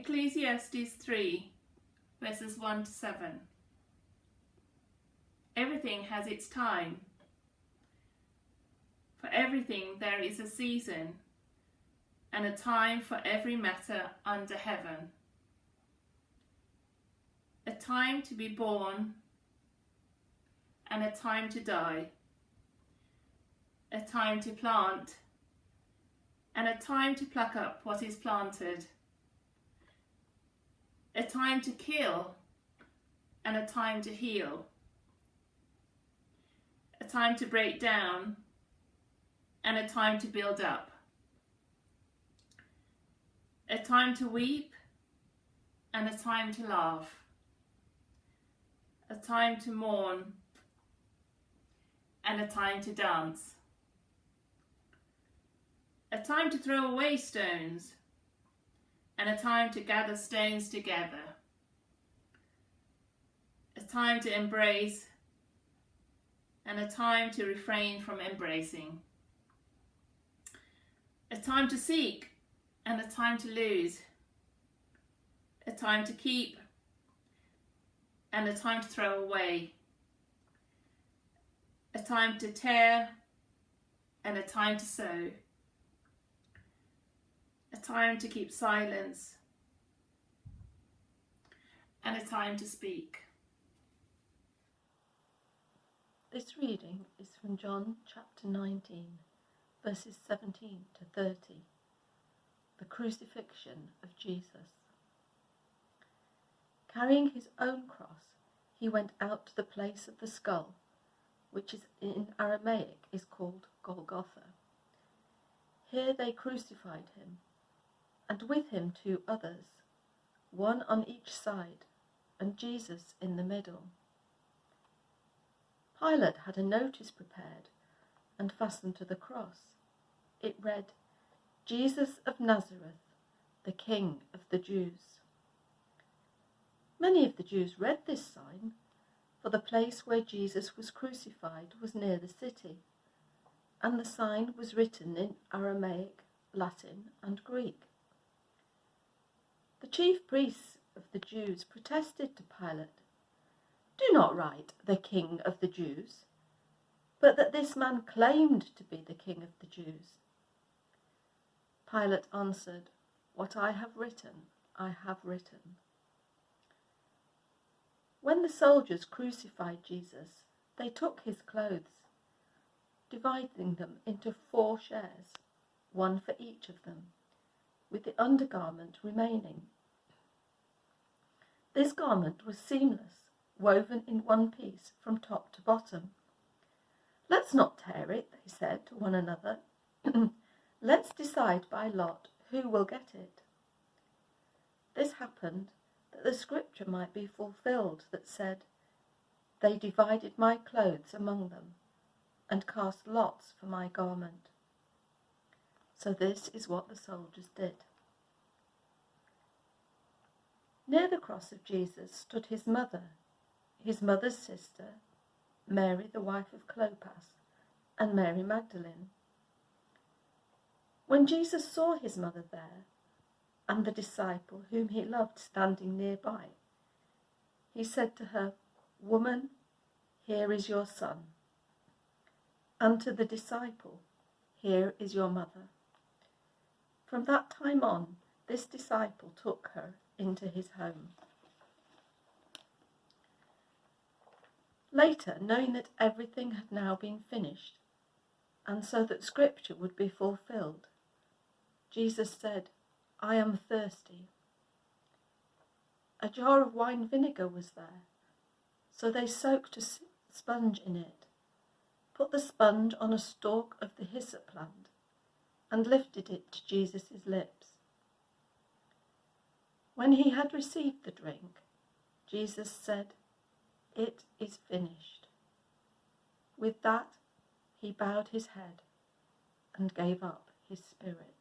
Ecclesiastes 3, verses 1 to 7. Everything has its time. For everything there is a season, and a time for every matter under heaven. A time to be born, and a time to die. A time to plant, and a time to pluck up what is planted. A time to kill, and a time to heal. A time to break down, and a time to build up. A time to weep, and a time to laugh. A time to mourn, and a time to dance. A time to throw away stones, and a time to gather stones together. A time to embrace, and a time to refrain from embracing. A time to seek, and a time to lose. A time to keep, and a time to throw away. A time to tear, and a time to sow. A time to keep silence, and a time to speak. This reading is from John chapter 19, verses 17 to 30, the crucifixion of Jesus. Carrying his own cross, he went out to the place of the skull, which is in Aramaic is called Golgotha. Here they crucified him, and with him 2 others, one on each side, and Jesus in the middle. Pilate had a notice prepared and fastened to the cross. It read, "Jesus of Nazareth, the King of the Jews." Many of the Jews read this sign, for the place where Jesus was crucified was near the city, and the sign was written in Aramaic, Latin, and Greek. The chief priests of the Jews protested to Pilate, "Do not write, 'the King of the Jews,' but that this man claimed to be the King of the Jews." Pilate answered, "What I have written, I have written." When the soldiers crucified Jesus, they took his clothes, dividing them into 4 shares, one for each of them, with the undergarment remaining. This garment was seamless, woven in one piece from top to bottom. "Let's not tear it," they said to one another. "Let's decide by lot who will get it." This happened that the scripture might be fulfilled that said, "They divided my clothes among them, and cast lots for my garment." So this is what the soldiers did. Near the cross of Jesus stood his mother, his mother's sister, Mary the wife of Clopas, and Mary Magdalene. When Jesus saw his mother there, and the disciple whom he loved standing nearby, he said to her, "Woman, here is your son." And to the disciple, "Here is your mother." From that time on, this disciple took her into his home. Later, knowing that everything had now been finished, and so that scripture would be fulfilled, Jesus said, "I am thirsty." A jar of wine vinegar was there, so they soaked a sponge in it, put the sponge on a stalk of the hyssop plant, and lifted it to Jesus' lips. When he had received the drink, Jesus said, "It is finished." With that, he bowed his head and gave up his spirit.